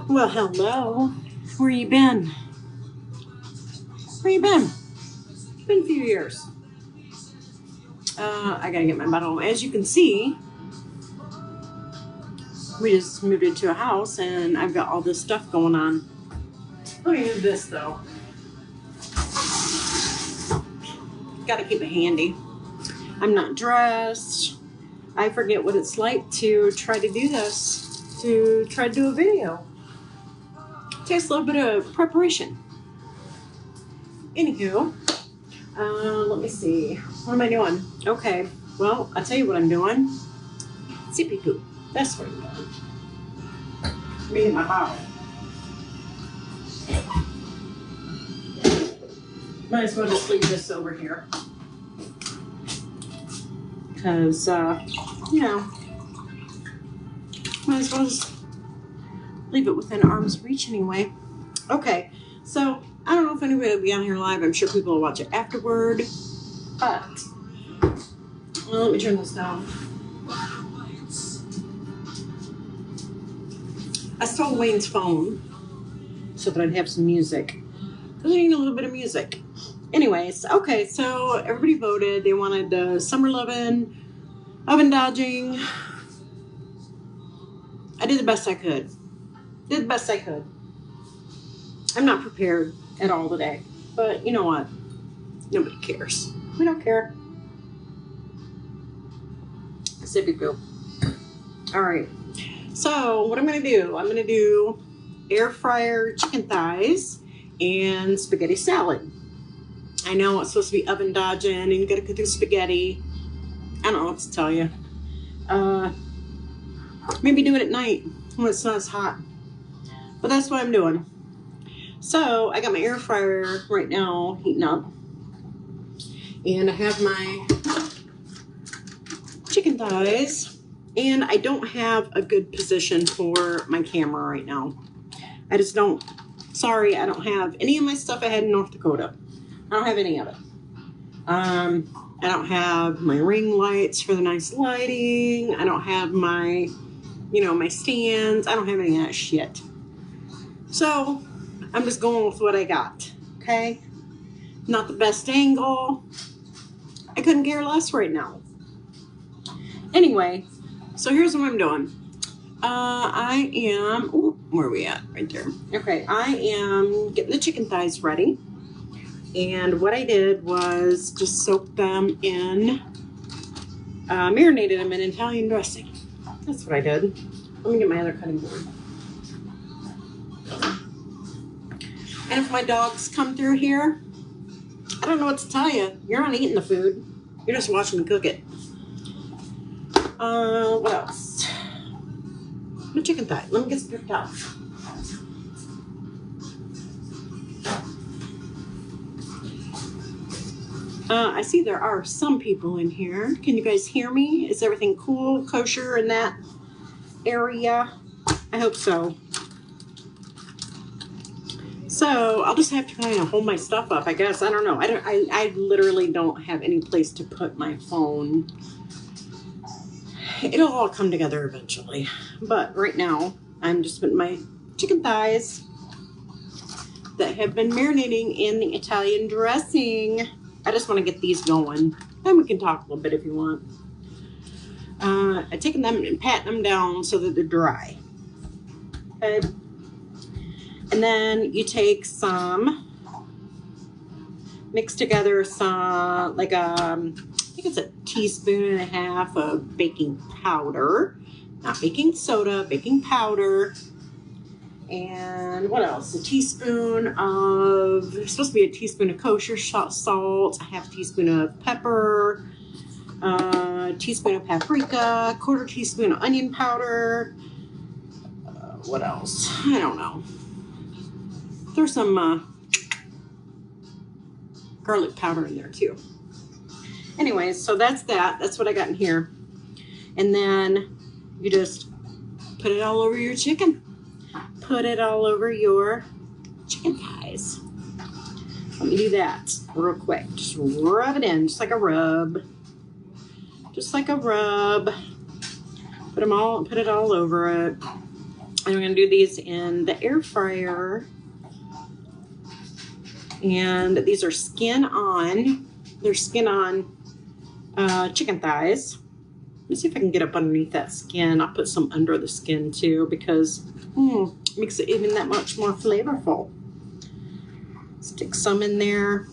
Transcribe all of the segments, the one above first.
Well, hello. Where you been? Where you been? Been a few years. I gotta get my bottle. As you can see, we just moved into a house and I've got all this stuff going on. Let me do this though. Gotta keep it handy. I'm not dressed. I forget what it's like to try to do this, to try to do a video. It takes a little bit of preparation. Anywho, let me see. What am I doing? Okay, well, I'll tell you what I'm doing. Sippy poo. That's what I'm doing. Let me get my bottle. Might as well just leave this over here. Because, you know, might as well just leave it within arm's reach anyway. Okay, so I don't know if anybody will be on here live. I'm sure people will watch it afterward. But, well, let me turn this down. I stole Wayne's phone so that I'd have some music. Because I need a little bit of music. Anyways, okay, so everybody voted. They wanted summer loving, oven dodging. I did the best I could. I'm not prepared at all today. But you know what? Nobody cares. We don't care. Sippy poo. Alright. So what I'm going to do, I'm going to do air fryer chicken thighs and spaghetti salad. I know it's supposed to be oven dodging and you got to cook the spaghetti. I don't know what to tell you. Maybe do it at night when it's not as hot. But that's what I'm doing. So I got my air fryer right now heating up. And I have my chicken thighs. And I don't have a good position for my camera right now. I just don't. Sorry, I don't have any of my stuff I had in North Dakota. I don't have any of it. I don't have my ring lights for the nice lighting. I don't have my, my stands. I don't have any of that shit. So, I'm just going with what I got. Okay? Not the best angle. I couldn't care less right now. Anyway, so here's what I'm doing. I am, where are we at? Right there. Okay, I am getting the chicken thighs ready. And what I did was just soak them in, marinated them in Italian dressing. That's what I did. Let me get my other cutting board. And if my dogs come through here, I don't know what to tell you. You're not eating the food. You're just watching me cook it. What else? My chicken thigh. Let me get some paper towels. I see there are some people in here. Can you guys hear me? Is everything cool, kosher in that area? I hope so. So I'll just have to kind of hold my stuff up, I guess. I don't know. I literally don't have any place to put my phone. It'll all come together eventually. But right now, I'm just putting my chicken thighs that have been marinating in the Italian dressing. I just want to get these going. Then we can talk a little bit if you want. I've taken them and patting them down so that they're dry. Okay. And then you take some, mix together some, like I think it's a teaspoon and a half of baking powder. Not baking soda, baking powder. And what else? A teaspoon of, it's supposed to be a teaspoon of kosher salt, a half teaspoon of pepper, a teaspoon of paprika, a quarter teaspoon of onion powder. What else? I don't know. There's some garlic powder in there too. Anyways, so that's that. That's what I got in here. And then you just put it all over your chicken. Put it all over your chicken thighs. Let me do that real quick. Just rub it in, just like a rub. Just like a rub. Put it all over it. And I'm going to do these in the air fryer. And these are skin on. They're skin on chicken thighs. Let me see if I can get up underneath that skin. I'll put some under the skin too because it makes it even that much more flavorful. Stick some in there.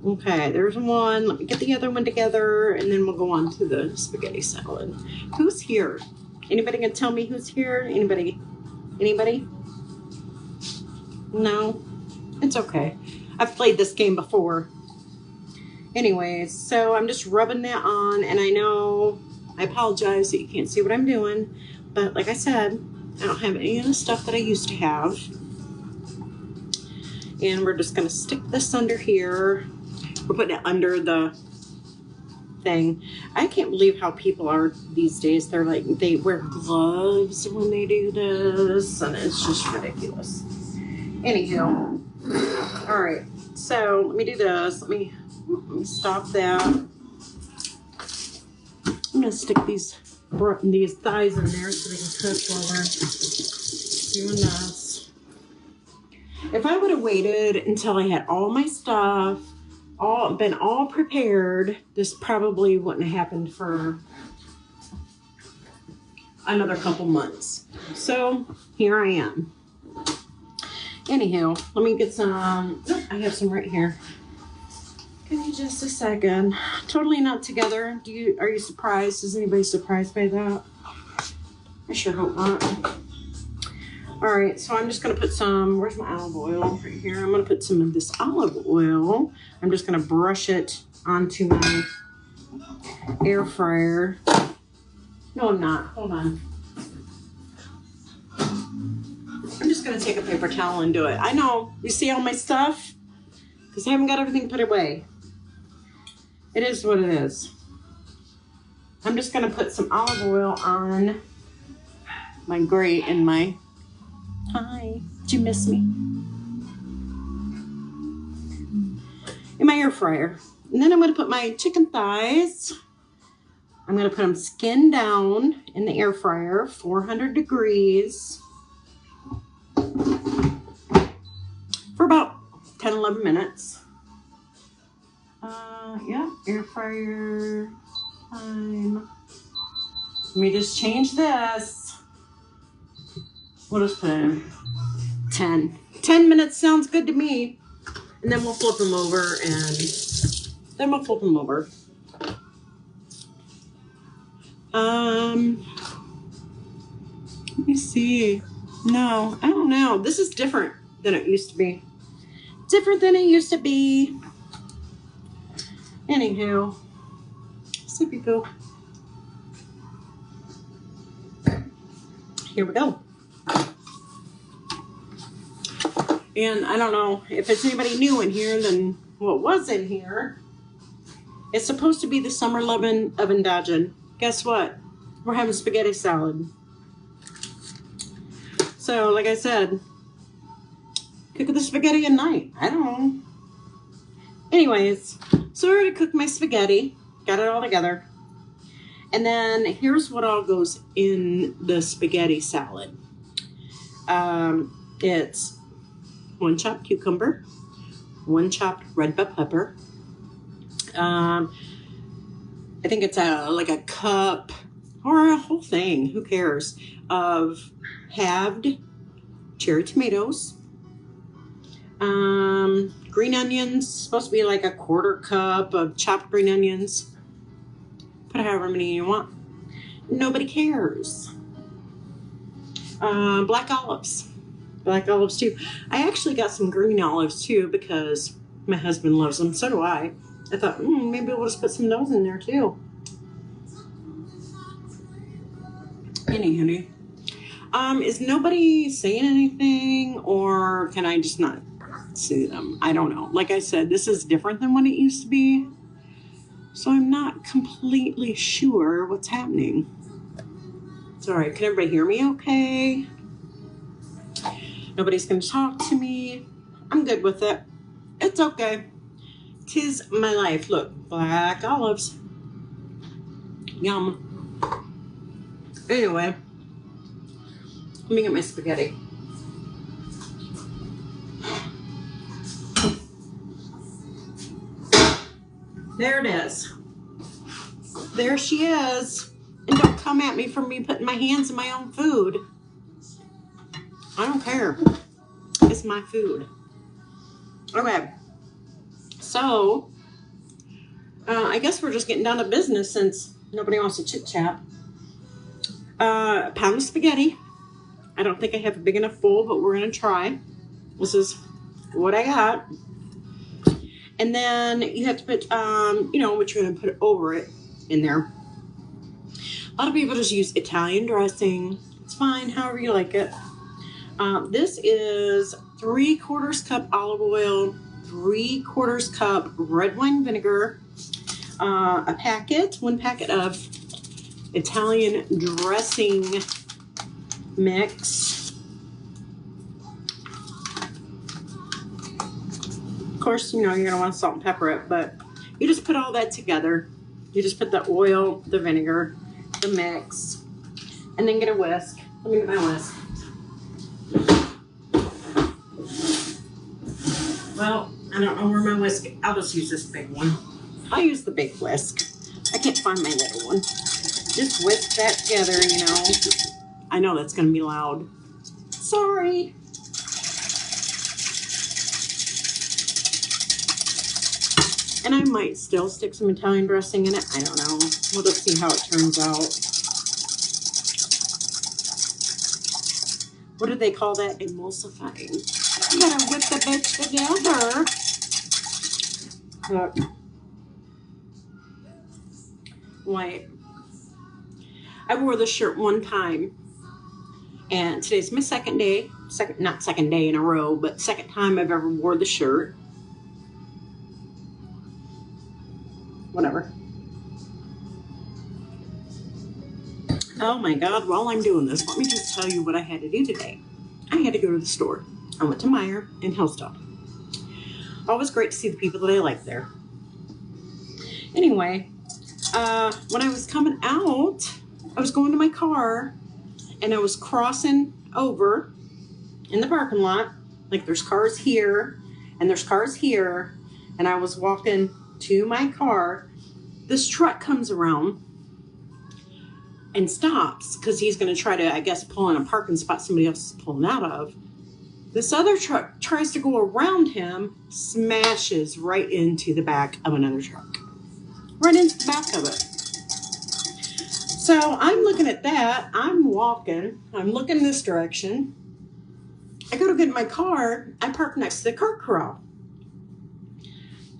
Okay, there's one. Let me get the other one together and then we'll go on to the spaghetti salad. Who's here? Anybody can tell me who's here? Anybody? Anybody? No? It's okay. I've played this game before. Anyways, so I'm just rubbing that on, and I know, I apologize that you can't see what I'm doing, but like I said, I don't have any of the stuff that I used to have. And we're just gonna stick this under here. We're putting it under the thing. I can't believe how people are these days. They're like, they wear gloves when they do this, and it's just ridiculous. Anywho, all right, so let me do this. Let me stop that. I'm gonna stick these thighs in there so they can cook while we're doing this. If I would have waited until I had all my stuff, been all prepared, this probably wouldn't have happened for another couple months. So here I am. Anywho, let me get some, I have some right here. Give me just a second. Totally not together. Are you surprised? Is anybody surprised by that? I sure hope not. All right, so I'm just gonna put some, where's my olive oil? Right here. I'm gonna put some of this olive oil. I'm just gonna brush it onto my air fryer. No, I'm not, hold on. I'm just gonna take a paper towel and do it. I know, you see all my stuff? Because I haven't got everything put away. It is what it is. I'm just gonna put some olive oil on my grate and my, hi, did you miss me? In my air fryer. And then I'm gonna put my chicken thighs. I'm gonna put them skin down in the air fryer, 400 degrees. For about 10, 11 minutes. Yeah, air fryer time. Let me just change this. We'll just put in 10. 10 minutes sounds good to me. And then we'll flip them over Let me see. No, I don't know. This is different than it used to be. Different than it used to be. Anywho, sippy poo. Here we go. And I don't know if it's anybody new in here than what was in here. It's supposed to be the summer loving oven dodgin. Guess what? We're having spaghetti salad. So, like I said, cook the spaghetti at night. I don't know. Anyways, so I already cooked my spaghetti. Got it all together. And then here's what all goes in the spaghetti salad. It's 1 chopped cucumber, 1 chopped red bell pepper. I think it's like a cup or a whole thing, who cares, of halved cherry tomatoes. Green onions, supposed to be like a 1/4 cup of chopped green onions. Put however many you want. Nobody cares. Black olives. Black olives too. I actually got some green olives too because my husband loves them. So do I. I thought maybe we'll just put some of those in there too. Honey. Is nobody saying anything, or can I just not see them? I don't know. Like I said, this is different than what it used to be. So I'm not completely sure what's happening. It's all right. Can everybody hear me okay? Nobody's going to talk to me. I'm good with it. It's okay. 'Tis my life. Look, black olives. Yum. Anyway, Let me get my spaghetti. There it is. There she is. And don't come at me for me putting my hands in my own food. I don't care. It's my food. Okay. So, I guess we're just getting down to business since nobody wants to chit chat. A pound of spaghetti. I don't think I have a big enough bowl, but we're going to try. This is what I got. And then you have to put, what you're going to put over it in there. A lot of people just use Italian dressing. It's fine, however you like it. This is 3/4 cup olive oil, 3/4 cup red wine vinegar, one packet of Italian dressing mix. Of course, you're going to want to salt and pepper it, but you just put all that together. You just put the oil, the vinegar, the mix, and then get a whisk. Let me get my whisk. Well, I don't know where my whisk. I'll just use this big one. I'll use the big whisk. I can't find my little one. Just whisk that together, I know that's going to be loud. Sorry. And I might still stick some Italian dressing in it. I don't know. We'll just see how it turns out. What do they call that? Emulsifying. You gotta whip the bitch together. Look. Wait. I wore this shirt one time. And today's my second day. Not second day in a row, but second time I've ever wore the shirt. Whatever. Oh my God, while I'm doing this, let me just tell you what I had to do today. I had to go to the store. I went to Meijer in Hillsdale. Always great to see the people that I like there. Anyway, when I was coming out, I was going to my car and I was crossing over in the parking lot. Like there's cars here and there's cars here. And I was walking to my car. This truck comes around and stops because he's going to try to, I guess, pull in a parking spot somebody else is pulling out of. This other truck tries to go around him, smashes right into the back of another truck. Right into the back of it. So I'm looking at that. I'm walking. I'm looking this direction. I go to get in my car. I park next to the cart corral.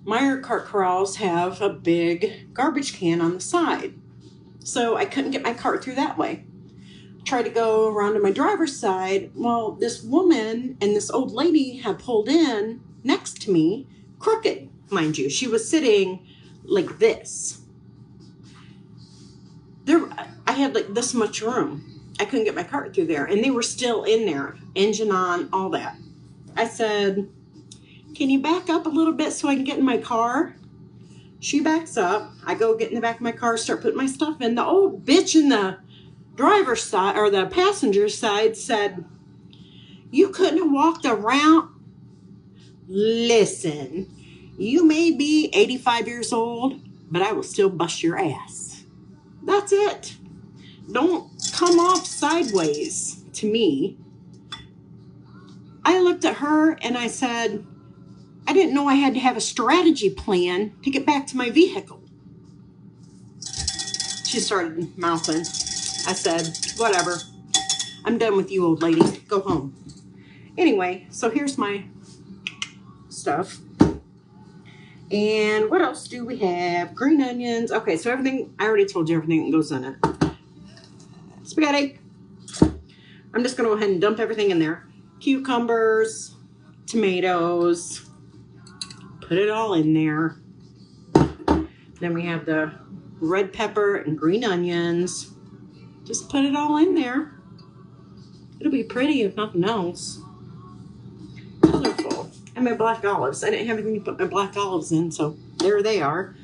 Meijer cart corrals have a big garbage can on the side. So I couldn't get my cart through that way. Tried to go around to my driver's side. Well, this woman and this old lady had pulled in next to me, crooked, mind you. She was sitting like this. I had like this much room. I couldn't get my cart through there. And they were still in there, engine on, all that. I said, can you back up a little bit so I can get in my car? She backs up. I go get in the back of my car, start putting my stuff in. The old bitch in the driver's side or the passenger side said, you couldn't have walked around. Listen, you may be 85 years old, but I will still bust your ass. That's it. Don't come off sideways to me. I looked at her and I said, I didn't know I had to have a strategy plan to get back to my vehicle. She started mouthing. I said, whatever. I'm done with you, old lady. Go home. Anyway, so here's my stuff. And what else do we have? Green onions. Okay, so everything, I already told you everything that goes in it. Spaghetti. I'm just going to go ahead and dump everything in there. Cucumbers, tomatoes. Put it all in there. Then we have the red pepper and green onions. Just put it all in there. It'll be pretty if nothing else. Colorful. And my black olives. I didn't have anything to put my black olives in, so there they are.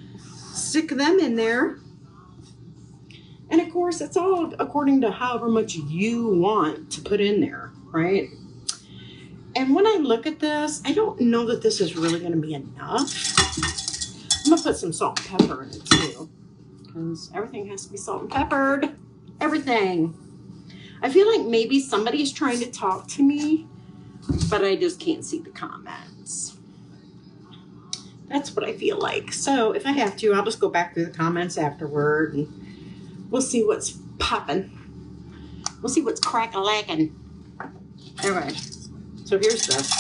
Stick them in there. And of course, it's all according to however much you want to put in there, right? And when I look at this, I don't know that this is really going to be enough. I'm going to put some salt and pepper in it too, because everything has to be salt and peppered. Everything. I feel like maybe somebody's trying to talk to me, but I just can't see the comments. That's what I feel like. So if I have to, I'll just go back through the comments afterward and we'll see what's popping. We'll see what's crack-a-lacking. All right. So here's this.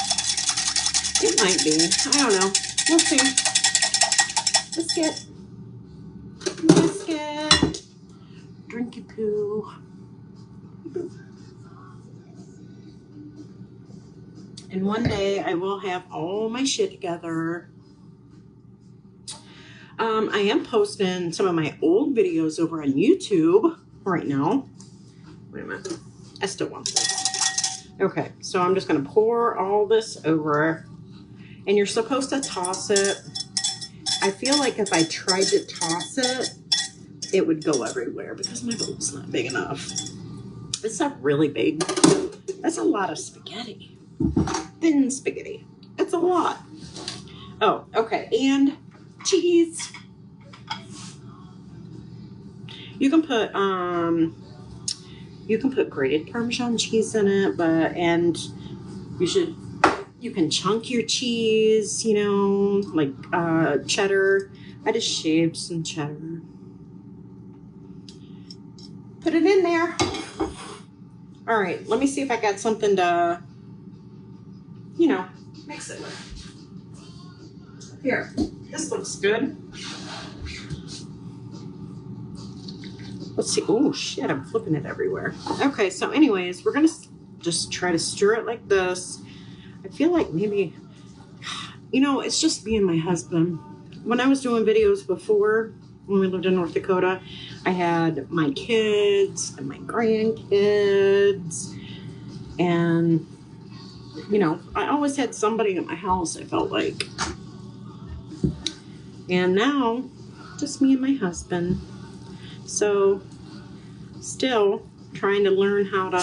It might be. I don't know. We'll see. Biscuit. Drinky poo. And one day I will have all my shit together. I am posting some of my old videos over on YouTube right now. Wait a minute. I still want this. Okay, so I'm just going to pour all this over. And you're supposed to toss it. I feel like if I tried to toss it, it would go everywhere because my bowl's not big enough. It's not really big. That's a lot of spaghetti. Thin spaghetti. It's a lot. Oh, okay. And cheese. You can put grated Parmesan cheese in it, and you can chunk your cheese, you know, like cheddar. I just shaved some cheddar. Put it in there. All right, let me see if I got something to, you know, mix it with. Here, this looks good. Let's see. Oh, shit, I'm flipping it everywhere. Okay, so anyways, we're going to just try to stir it like this. I feel like maybe, you know, it's just me and my husband. When I was doing videos before, when we lived in North Dakota, I had my kids and my grandkids. And, you know, I always had somebody at my house, I felt like. And now, just me and my husband. So, still trying to learn how to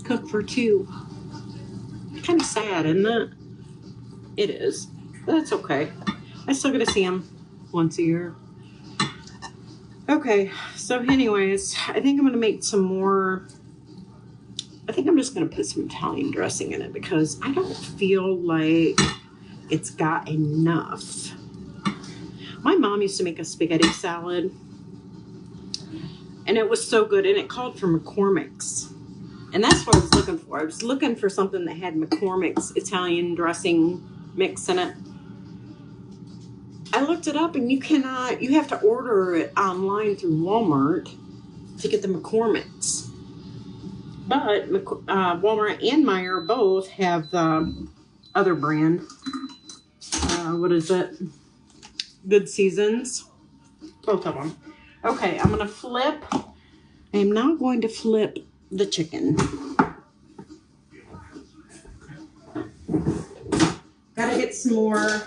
cook for two. Kind of sad, isn't it? It is. But that's okay. I still get to see him once a year. Okay, so anyways, I think I'm going to make some more. I think I'm just going to put some Italian dressing in it because I don't feel like it's got enough. My mom used to make a spaghetti salad. And it was so good. And it called for McCormick's. And that's what I was looking for. I was looking for something that had McCormick's Italian dressing mix in it. I looked it up and you have to order it online through Walmart to get the McCormick's. But Walmart and Meijer both have the other brand. What is it? Good Seasons. Both of them. Okay, I'm going to flip. I am now going to flip the chicken. Gotta get some more.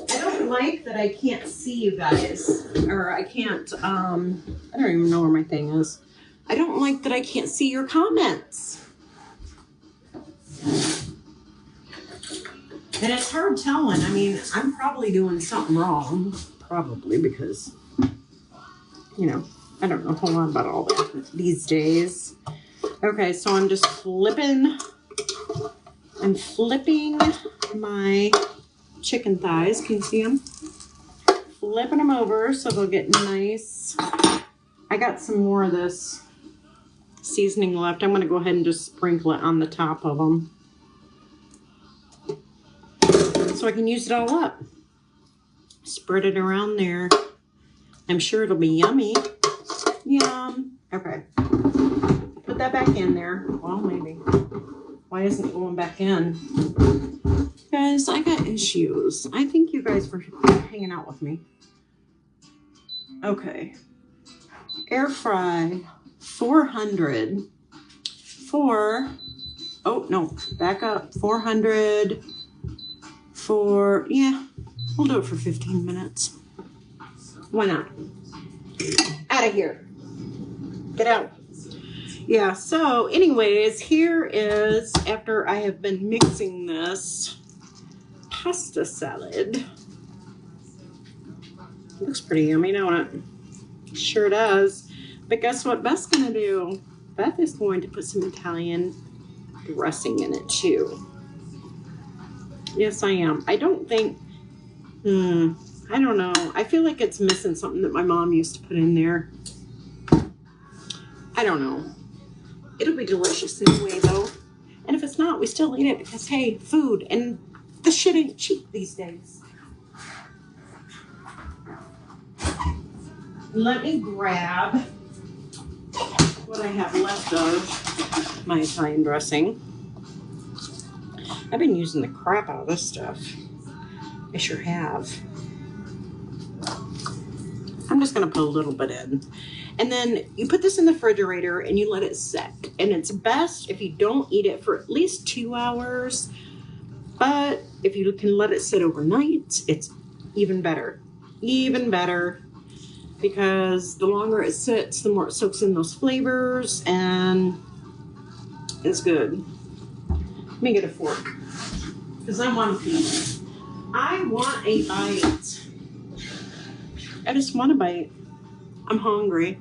I don't like that I can't see you guys. Or I can't, I don't even know where my thing is. I don't like that I can't see your comments. And it's hard telling. I mean, I'm probably doing something wrong. Probably because, you know, I don't know a whole lot about all that these days. Okay, so I'm just flipping. I'm flipping my chicken thighs. Can you see them? Flipping them over so they'll get nice. I got some more of this seasoning left. I'm going to go ahead and just sprinkle it on the top of them so I can use it all up. Spread it around there. I'm sure it'll be yummy. Yum. Okay. Put that back in there. Well, maybe. Why isn't it going back in? Guys, I got issues. I thank you guys for hanging out with me. Okay. Air fry 400 for, oh no, back up. 400 for, yeah, we'll do it for 15 minutes. Why not? Out of here. Get out. Yeah, so anyways, here is, after I have been mixing this pasta salad. Looks pretty yummy, don't it? Sure does. But guess what Beth's going to do? Beth is going to put some Italian dressing in it too. Yes, I am. I don't think, I don't know. I feel like it's missing something that my mom used to put in there. I don't know. It'll be delicious anyway, though. And if it's not, we still eat it because, hey, food. And the shit ain't cheap these days. Let me grab what I have left of my Italian dressing. I've been using the crap out of this stuff. I sure have. I'm just going to put a little bit in. And then you put this in the refrigerator and you let it set. And it's best if you don't eat it for at least 2 hours. But if you can let it sit overnight, it's even better. Even better. Because the longer it sits, the more it soaks in those flavors. And it's good. Let me get a fork. Because I want to eat. I want a bite. I just want a bite. I'm hungry.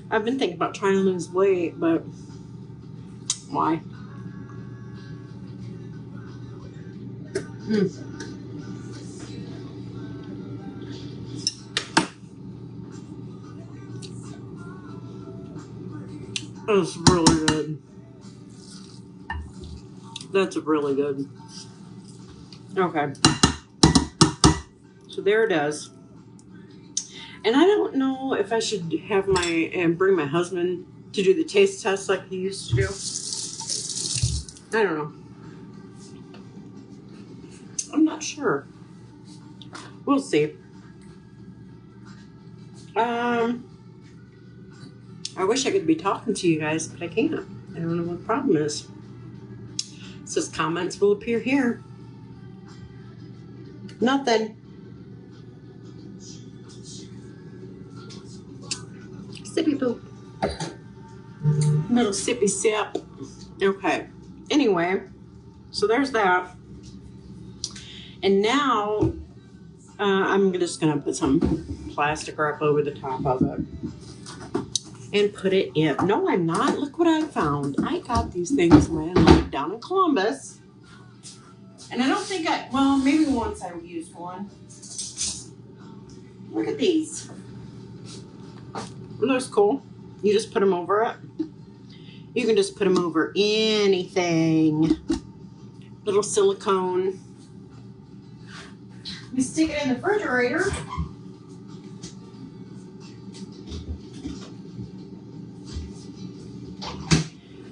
I've been thinking about trying to lose weight, but why? That's really good. That's really good. Okay. So there it is. And I don't know if I should have bring my husband to do the taste test like he used to do. I don't know. I'm not sure. We'll see. I wish I could be talking to you guys, but I can't. I don't know what the problem is. It says comments will appear here. Nothing. Sippy poop. Little sippy sip. Okay. Anyway, so there's that. And now I'm just going to put some plastic wrap over the top of it and put it in. No, I'm not. Look what I found. I got these things when I lived down in Columbus. And I don't think well, maybe once I used one. Look at these. Looks cool. You just put them over it. You can just put them over anything. Little silicone. We stick it in the refrigerator.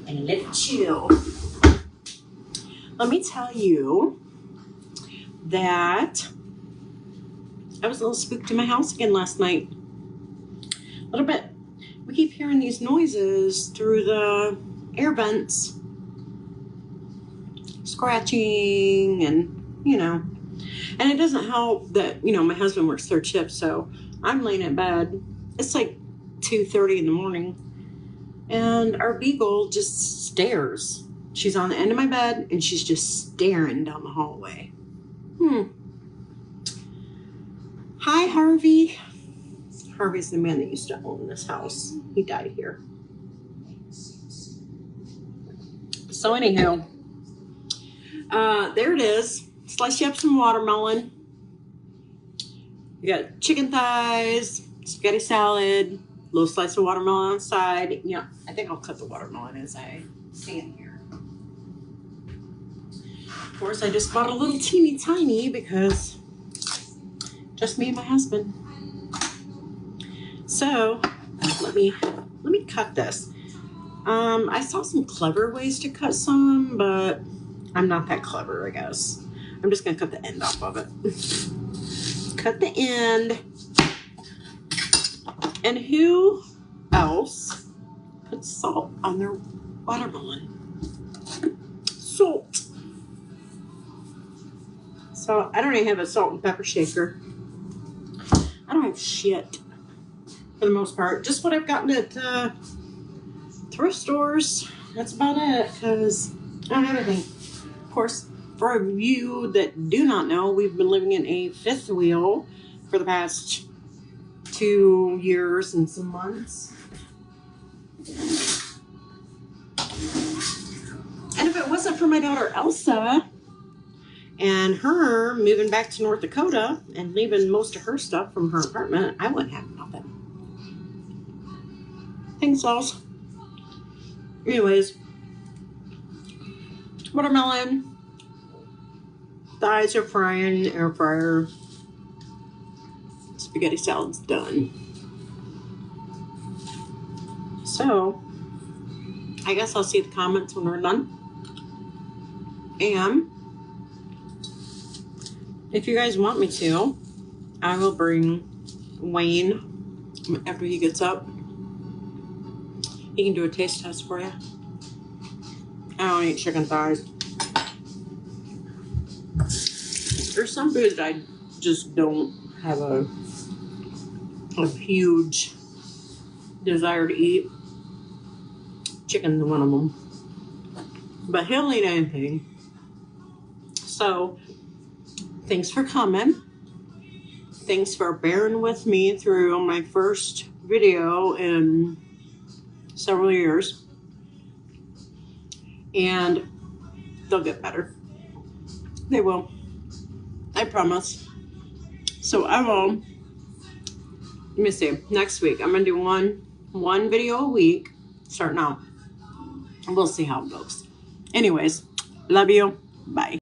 And let it chill. Let me tell you that I was a little spooked in my house again last night. A little bit. We keep hearing these noises through the air vents. Scratching and, And it doesn't help that, my husband works third shift, so I'm laying in bed. It's like 2:30 in the morning. And our beagle just stares. She's on the end of my bed, and she's just staring down the hallway. Hi, Harvey. Harvey's the man that used to own this house. He died here. So anywho, there it is. Slice you up some watermelon. You got chicken thighs, spaghetti salad, little slice of watermelon on the side. Yeah, I think I'll cut the watermelon as I stand here. Of course, I just bought a little teeny tiny because just me and my husband. So let me cut this. I saw some clever ways to cut some, but I'm not that clever, I guess. I'm just gonna cut the end off of it. Cut the end. And who else puts salt on their watermelon? Salt. So I don't even have a salt and pepper shaker. I don't have shit. for the most part. Just what I've gotten at thrift stores. That's about it, because I don't have anything. Of course, for you that do not know, we've been living in a fifth wheel for the past 2 years and some months. And if it wasn't for my daughter Elsa and her moving back to North Dakota and leaving most of her stuff from her apartment, I wouldn't have nothing. Thanks, sauce. Anyways, watermelon. Thighs are frying in the air fryer. Spaghetti salad's done. So, I guess I'll see the comments when we're done. And if you guys want me to, I will bring Wayne after he gets up. He can do a taste test for you. I don't eat chicken thighs. There's some food that I just don't have a huge desire to eat. Chicken's one of them. But he'll eat anything. So, thanks for coming. Thanks for bearing with me through my first video in several years. And they'll get better. They will. I promise. So I will. Let me see. Next week, I'm going to do one video a week starting out. We'll see how it goes. Anyways, love you. Bye.